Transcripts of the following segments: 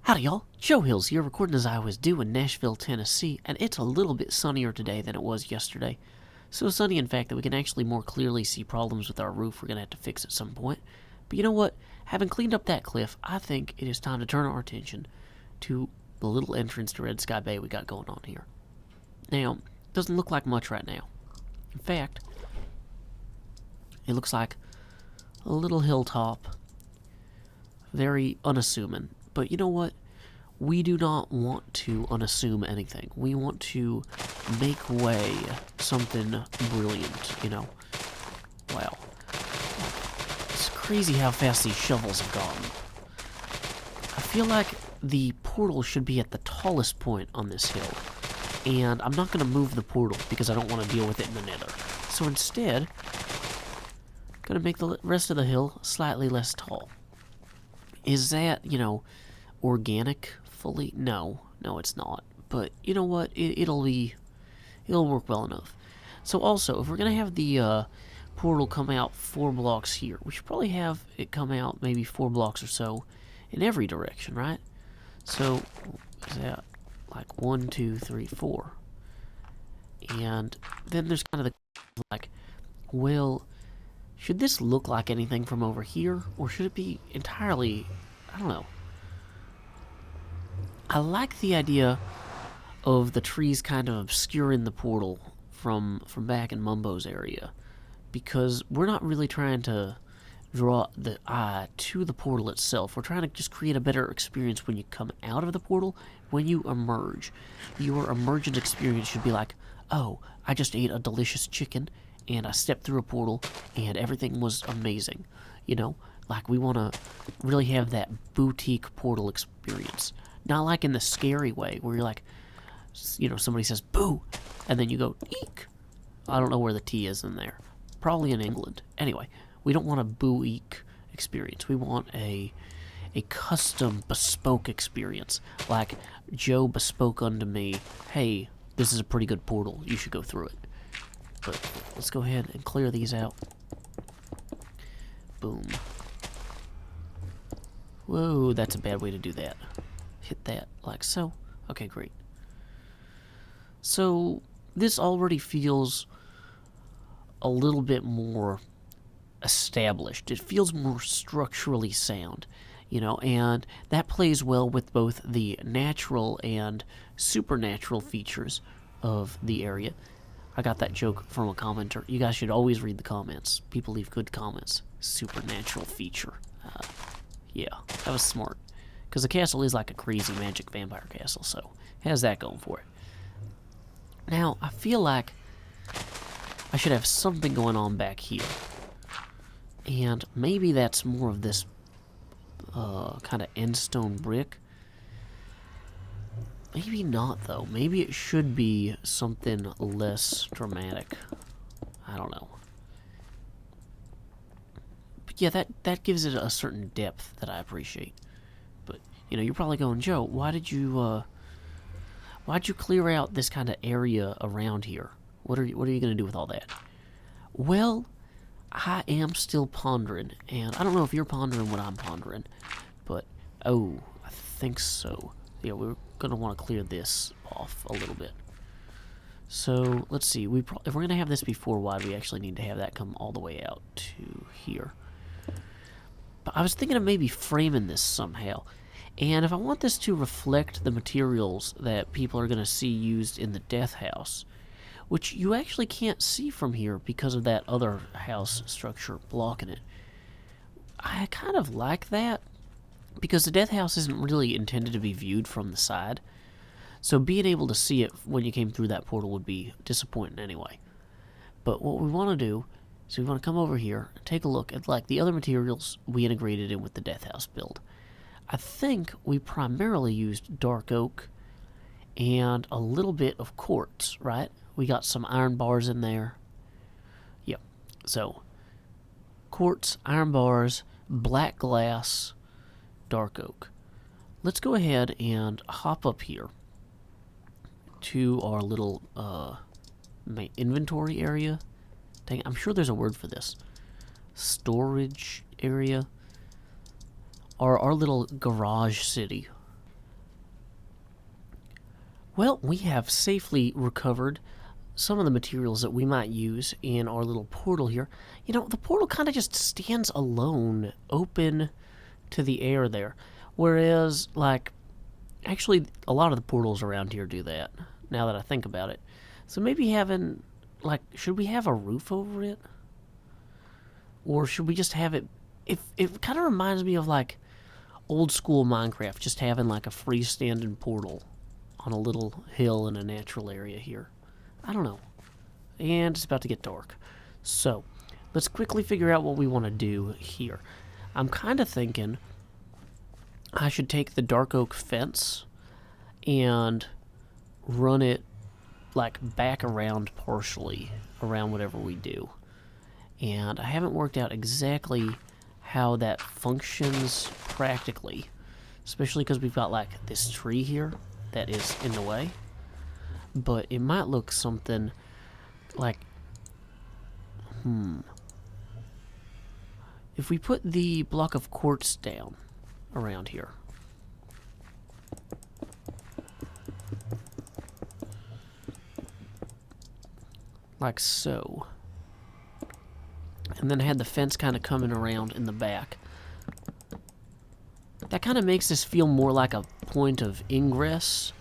Howdy y'all, Joe Hills here, recording as I always do in Nashville, Tennessee, and it's a little bit sunnier today than it was yesterday. So sunny, in fact, that we can actually more clearly see problems with our roof we're going to have to fix at some point. But you know what? Having cleaned up that cliff, I think it is time to turn our attention to the little entrance to Redk Sky Bay we got going on here. Now, it doesn't look like much right now. In fact, it looks like a little hilltop, very unassuming. But you know what? We do not want to unassume anything. We want to make way something brilliant, you know? Wow. It's crazy how fast these shovels have gone. I feel like the portal should be at the tallest point on this hill. And I'm not going to move the portal because I don't want to deal with it in the nether. So instead, I'm going to make the rest of the hill slightly less tall. Is that, you know, organic fully? No, it's not. But you know what? It'll work well enough. So also, if we're gonna have the portal come out 4 blocks here, we should probably have it come out maybe 4 blocks or so in every direction, right? So is that like 1, 2, 3, 4? And then there's kind of the like, well, should this look like anything from over here, or should it be entirely, I don't know. I like the idea of the trees kind of obscuring the portal from back in Mumbo's area, because we're not really trying to draw the eye to the portal itself. We're trying to just create a better experience when you come out of the portal, when you emerge. Your emergent experience should be like, oh, I just ate a delicious chicken, and I stepped through a portal, and everything was amazing. You know, like we want to really have that boutique portal experience. Not like in the scary way, where you're like, you know, somebody says, boo, and then you go, eek. I don't know where the T is in there. Probably in England. Anyway, we don't want a boo-eek experience. We want a custom, bespoke experience. Like, Joe bespoke unto me, hey, this is a pretty good portal. You should go through it. But let's go ahead and clear these out. Boom. Whoa, that's a bad way to do that. Hit that like so. Okay, great. So this already feels a little bit more established. It feels more structurally sound, you know, and that plays well with both the natural and supernatural features of the area. I got that joke from a commenter. You guys should always read the comments. People leave good comments. Supernatural feature. Yeah, that was smart. Because the castle is like a crazy magic vampire castle, so it has that going for it. Now, I feel like I should have something going on back here. And maybe that's more of this kind of end stone brick. Maybe not, though. Maybe it should be something less dramatic. I don't know. But yeah, that gives it a certain depth that I appreciate. But, you know, you're probably going, Joe, why'd you clear out this kind of area around here? What are you going to do with all that? Well, I am still pondering, and I don't know if you're pondering what I'm pondering, but, oh, I think so. Yeah, we're going to want to clear this off a little bit. So, let's see. If we're going to have this be 4 wide, we actually need to have that come all the way out to here. But I was thinking of maybe framing this somehow. And if I want this to reflect the materials that people are going to see used in the death house, which you actually can't see from here because of that other house structure blocking it, I kind of like that. Because the death house isn't really intended to be viewed from the side. So being able to see it when you came through that portal would be disappointing anyway. But what we want to do is we want to come over here and take a look at like the other materials we integrated in with the death house build. I think we primarily used dark oak and a little bit of quartz, right? We got some iron bars in there. Yep. So quartz, iron bars, black glass, dark oak. Let's go ahead and hop up here to our little inventory area. Dang, I'm sure there's a word for this. Storage area. Our little garage city. Well, we have safely recovered some of the materials that we might use in our little portal here. You know, the portal kind of just stands alone, open to the air there. Whereas, like, actually, a lot of the portals around here do that, now that I think about it. So maybe having, like, should we have a roof over it? Or should we just have it... It kind of reminds me of, like, old school Minecraft, just having, like, a freestanding portal on a little hill in a natural area here. I don't know. And it's about to get dark. So, let's quickly figure out what we want to do here. I'm kind of thinking I should take the dark oak fence and run it, like, back around partially around whatever we do. And I haven't worked out exactly how that functions practically, especially because we've got, like, this tree here that is in the way. But it might look something like, if we put the block of quartz down around here, like so, and then had the fence kind of coming around in the back, that kind of makes this feel more like a point of ingress.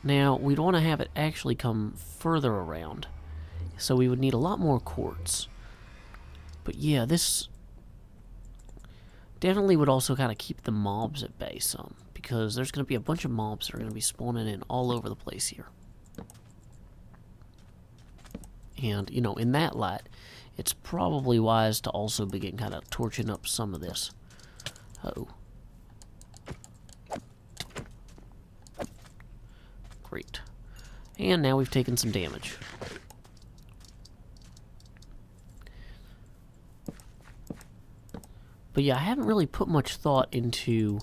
Now, we'd want to have it actually come further around, so we would need a lot more quartz. But yeah, this definitely would also kind of keep the mobs at bay some, because there's going to be a bunch of mobs that are going to be spawning in all over the place here. And, you know, in that light, it's probably wise to also begin kind of torching up some of this. Uh-oh. Great. And now we've taken some damage. But yeah, I haven't really put much thought into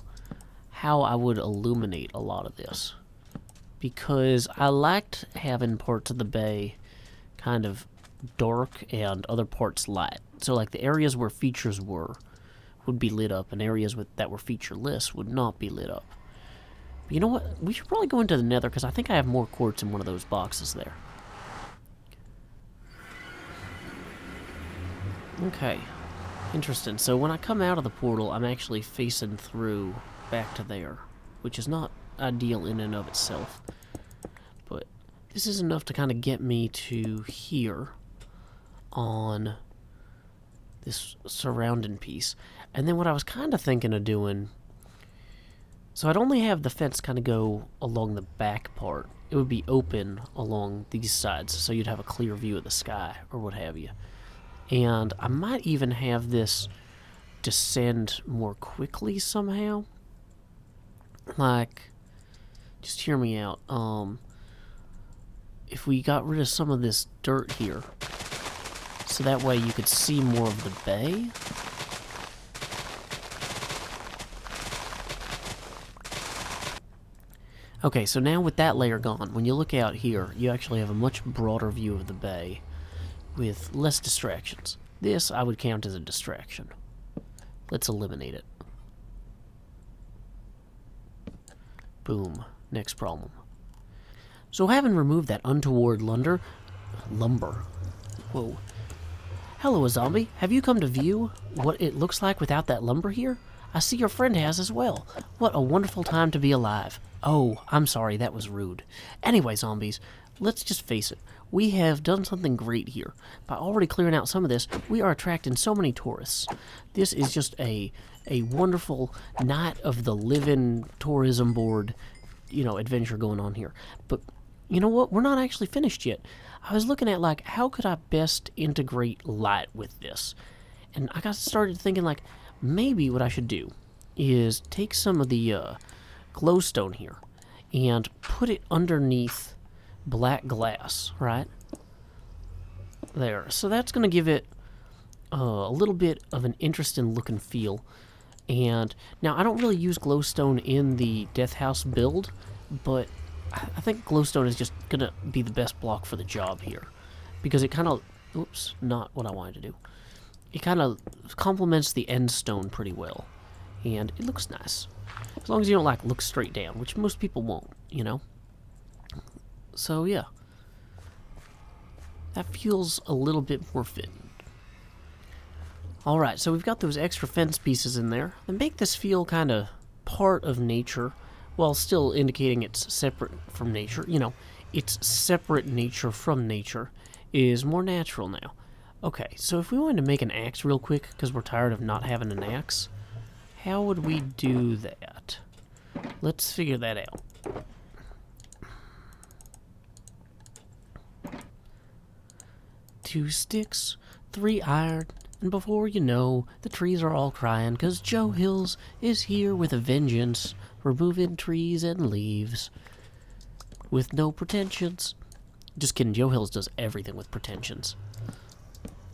how I would illuminate a lot of this, because I liked having parts of the bay kind of dark and other parts light. So like the areas where features were would be lit up, and areas that were featureless would not be lit up. But you know what? We should probably go into the nether, because I think I have more quartz in one of those boxes there. Okay. Interesting. So when I come out of the portal, I'm actually facing through back to there, which is not ideal in and of itself. But this is enough to kind of get me to here on this surrounding piece. And then what I was kind of thinking of doing, so I'd only have the fence kind of go along the back part. It would be open along these sides, so you'd have a clear view of the sky, or what have you. And I might even have this descend more quickly somehow. Like, just hear me out. If we got rid of some of this dirt here, so that way you could see more of the bay. Okay, so now with that layer gone, when you look out here, you actually have a much broader view of the bay with less distractions. This I would count as a distraction. Let's eliminate it. Boom. Next problem. So having removed that untoward lumber. Whoa. Hello, a zombie. Have you come to view what it looks like without that lumber here? I see your friend has as well. What a wonderful time to be alive. Oh, I'm sorry, that was rude. Anyway, zombies, let's just face it. We have done something great here. By already clearing out some of this, we are attracting so many tourists. This is just a wonderful night of the living tourism board, you know, adventure going on here. But you know what? We're not actually finished yet. I was looking at, like, how could I best integrate light with this? And I got started thinking, like, maybe what I should do is take some of the glowstone here and put it underneath black glass, right? There. So that's going to give it a little bit of an interesting look and feel. And now I don't really use glowstone in the Death House build, but I think glowstone is just going to be the best block for the job here, because it kind of, oops, not what I wanted to do. It kind of complements the end stone pretty well, and it looks nice. As long as you don't, like, look straight down, which most people won't, you know? So yeah, that feels a little bit more fitting. Alright, so we've got those extra fence pieces in there that make this feel kind of part of nature, while still indicating it's separate from nature. You know, its separate nature from nature is more natural now. Okay, so if we wanted to make an axe real quick, because we're tired of not having an axe, how would we do that? Let's figure that out. Two sticks, 3 iron, and before you know, the trees are all crying, because Joe Hills is here with a vengeance, removing trees and leaves, with no pretensions. Just kidding, Joe Hills does everything with pretensions.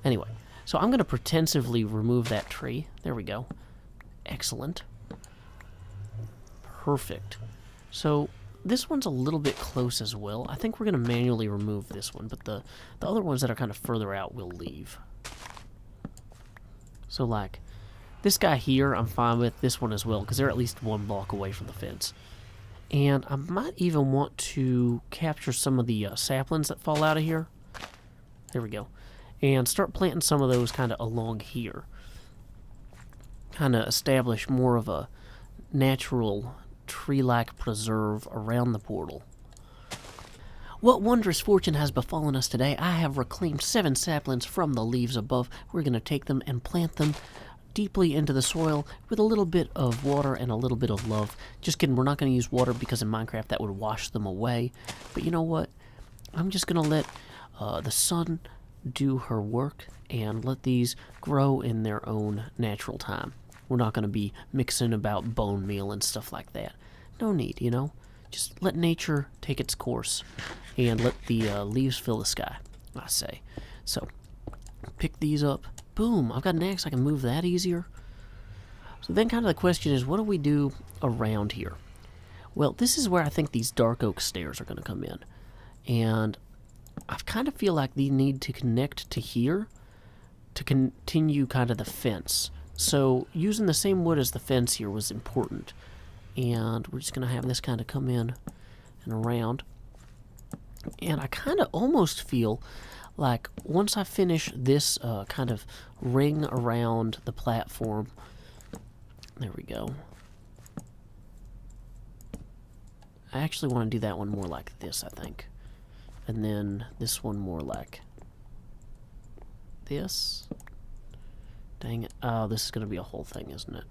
Anyway, so I'm going to pretensively remove that tree. There we go. Excellent. Perfect. So this one's a little bit close as well. I think we're going to manually remove this one, but the other ones that are kind of further out we'll leave. So like, this guy here I'm fine with, this one as well, because they're at least 1 block away from the fence. And I might even want to capture some of the saplings that fall out of here. There we go. And start planting some of those kind of along here. Kind of establish more of a natural tree-like preserve around the portal. What wondrous fortune has befallen us today? I have reclaimed 7 saplings from the leaves above. We're going to take them and plant them deeply into the soil with a little bit of water and a little bit of love. Just kidding, we're not going to use water because in Minecraft that would wash them away. But you know what? I'm just going to let the sun do her work and let these grow in their own natural time. We're not going to be mixing about bone meal and stuff like that. No need, you know? Just let nature take its course and let the leaves fill the sky, I say. So, pick these up. Boom, I've got an axe, I can move that easier. So then kind of the question is, what do we do around here? Well, this is where I think these dark oak stairs are going to come in. And I kind of feel like they need to connect to here to continue kind of the fence. So using the same wood as the fence here was important. And we're just going to have this kind of come in and around. And I kind of almost feel like once I finish this kind of ring around the platform, there we go. I actually want to do that one more like this, I think. And then this one more like this. Dang it. Oh, this is going to be a whole thing, isn't it?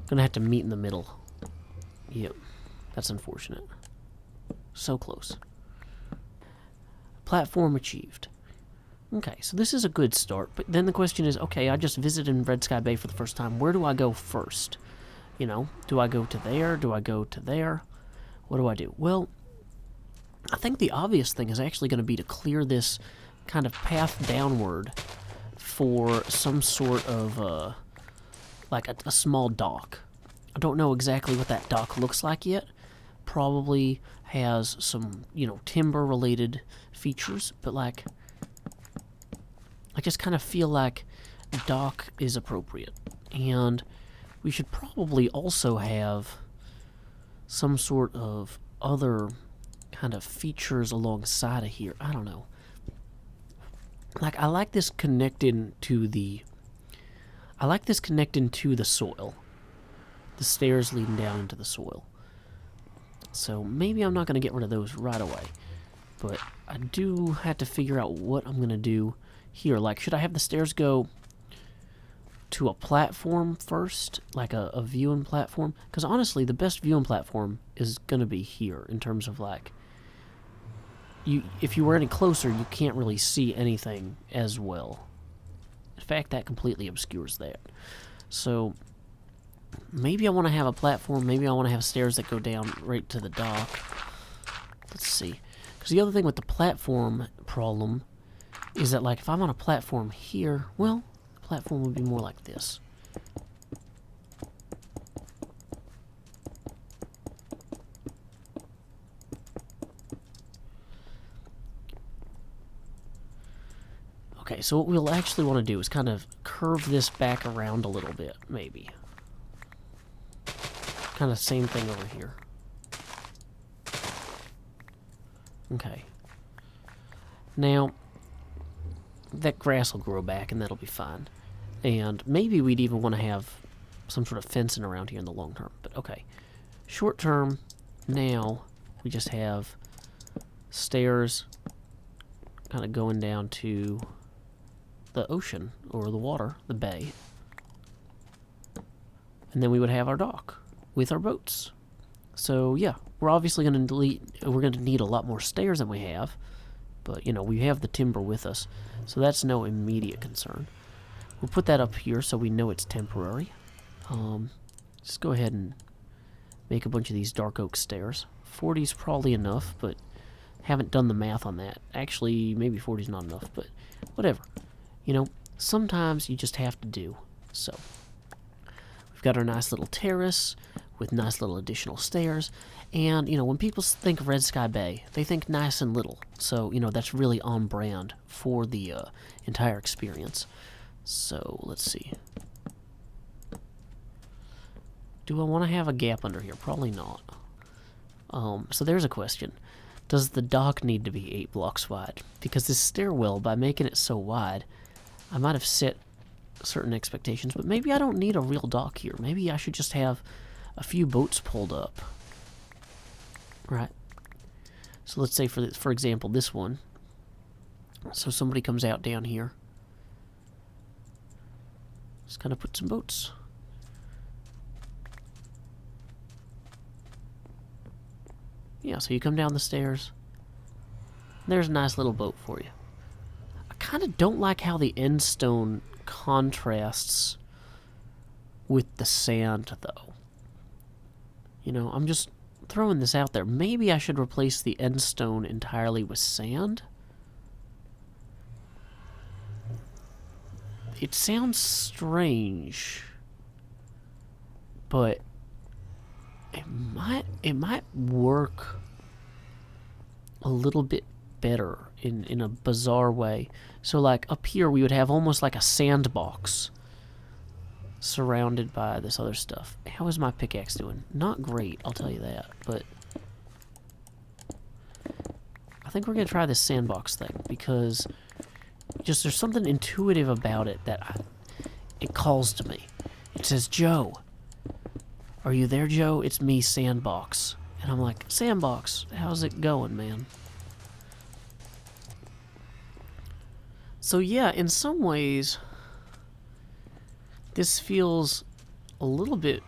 Gonna have to meet in the middle. Yep. That's unfortunate. So close. Platform achieved. Okay, so this is a good start, but then the question is, okay, I just visited Redk Sky Bay for the first time. Where do I go first? You know, do I go to there? Do I go to there? What do I do? Well, I think the obvious thing is actually going to be to clear this kind of path downward for some sort of, like a small dock. I don't know exactly what that dock looks like yet. Probably has some, you know, timber-related features, but like, I just kind of feel like dock is appropriate. And we should probably also have some sort of other kind of features alongside of here. I don't know. Like, I like this connecting to the soil. The stairs leading down into the soil. So maybe I'm not going to get rid of those right away. But I do have to figure out what I'm going to do here. Like, should I have the stairs go to a platform first? Like a viewing platform? Because honestly, the best viewing platform is going to be here in terms of like, if you were any closer, you can't really see anything as well. In fact, that completely obscures that. So maybe I want to have a platform. Maybe I want to have stairs that go down right to the dock. Let's see. Because the other thing with the platform problem is that, like, if I'm on a platform here, well, the platform would be more like this. Okay, so what we'll actually want to do is kind of curve this back around a little bit, maybe. kind of same thing over here. Okay. Now, that grass will grow back and that'll be fine. And maybe we'd even want to have some sort of fencing around here in the long term. But okay. Short term, now we just have stairs kind of going down to the ocean or the water, the bay. And then we would have our dock with our boats. So yeah, we're obviously going to need a lot more stairs than we have, but you know, we have the timber with us, so that's no immediate concern. We'll put that up here so we know it's temporary. Just go ahead and make a bunch of these dark oak stairs. 40's probably enough, but haven't done the math on that. Actually, maybe 40's not enough, but whatever. You know, sometimes you just have to do. So, we've got our nice little terrace with nice little additional stairs. And, you know, when people think of Redk Sky Bay, they think nice and little. So, you know, that's really on brand for the entire experience. So, let's see. Do I want to have a gap under here? Probably not. So there's a question. Does the dock need to be 8 blocks wide? Because this stairwell, by making it so wide, I might have set certain expectations, but maybe I don't need a real dock here. Maybe I should just have a few boats pulled up. Right? So let's say, for example, this one. So somebody comes out down here. Just kind of put some boats. Yeah, so you come down the stairs. There's a nice little boat for you. I kind of don't like how the end stone contrasts with the sand, though. You know, I'm just throwing this out there. Maybe I should replace the end stone entirely with sand. It sounds strange, but it might work a little bit better in a bizarre way. So like up here we would have almost like a sandbox surrounded by this other stuff. How is my pickaxe doing? Not great, I'll tell you that, but I think we're gonna try this sandbox thing because just there's something intuitive about it that it calls to me. It says, Joe, are you there, Joe? It's me, Sandbox. And I'm like, Sandbox, how's it going, man? So yeah, in some ways, this feels a little bit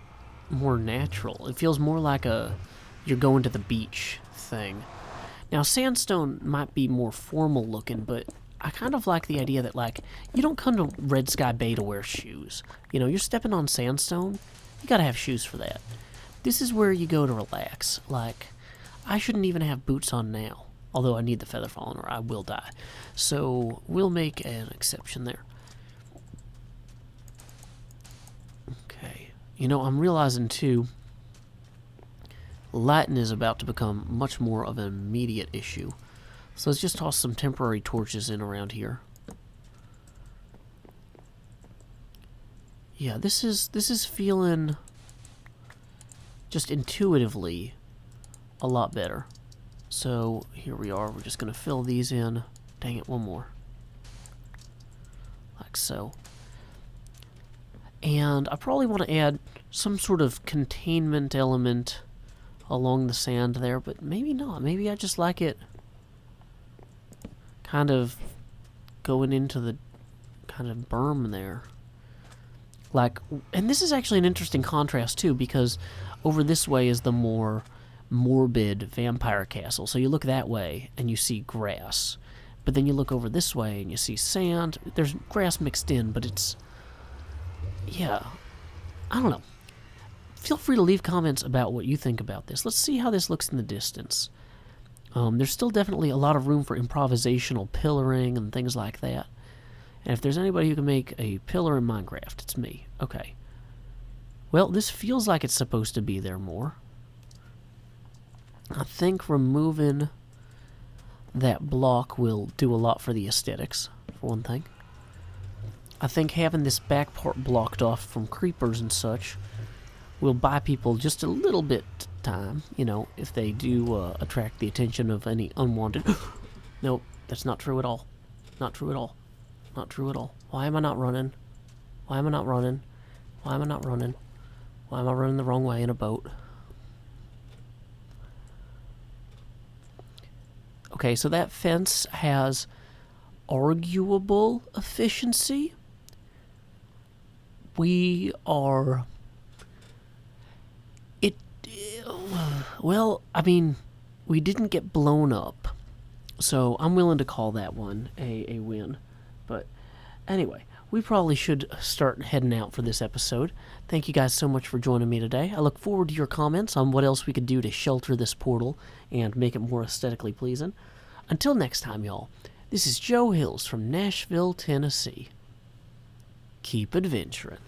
more natural. It feels more like you're going to the beach thing. Now, sandstone might be more formal looking, but I kind of like the idea that, like, you don't come to Redk Sky Bay to wear shoes. You know, you're stepping on sandstone. You gotta have shoes for that. This is where you go to relax. Like, I shouldn't even have boots on now. Although I need the feather falling or I will die. So, we'll make an exception there. Okay. You know, I'm realizing, too, lighting is about to become much more of an immediate issue. So let's just toss some temporary torches in around here. Yeah, this is feeling just intuitively a lot better. So here we are. We're just going to fill these in. Dang it, one more. Like so. And I probably want to add some sort of containment element along the sand there, but maybe not. Maybe I just like it kind of going into the kind of berm there. Like, and this is actually an interesting contrast too, because over this way is the more morbid vampire castle. So you look that way and you see grass, but then you look over this way and you see sand. There's grass mixed in, but it's, yeah, I don't know. Feel free to leave comments about what you think about this. Let's see how this looks in the distance. There's still definitely a lot of room for improvisational pillaring and things like that. And if there's anybody who can make a pillar in Minecraft, it's me. Okay. Well, this feels like it's supposed to be there more. I think removing that block will do a lot for the aesthetics, for one thing. I think having this back part blocked off from creepers and such will buy people just a little bit time, you know, if they do attract the attention of any unwanted. Nope, that's not true at all. Not true at all. Not true at all. Why am I not running? Why am I not running? Why am I not running? Why am I running the wrong way in a boat? Okay, so that fence has arguable efficiency. We are... Well, I mean, we didn't get blown up. So I'm willing to call that one a win. But anyway, we probably should start heading out for this episode. Thank you guys so much for joining me today. I look forward to your comments on what else we could do to shelter this portal and make it more aesthetically pleasing. Until next time, y'all, this is Joe Hills from Nashville, Tennessee. Keep adventuring.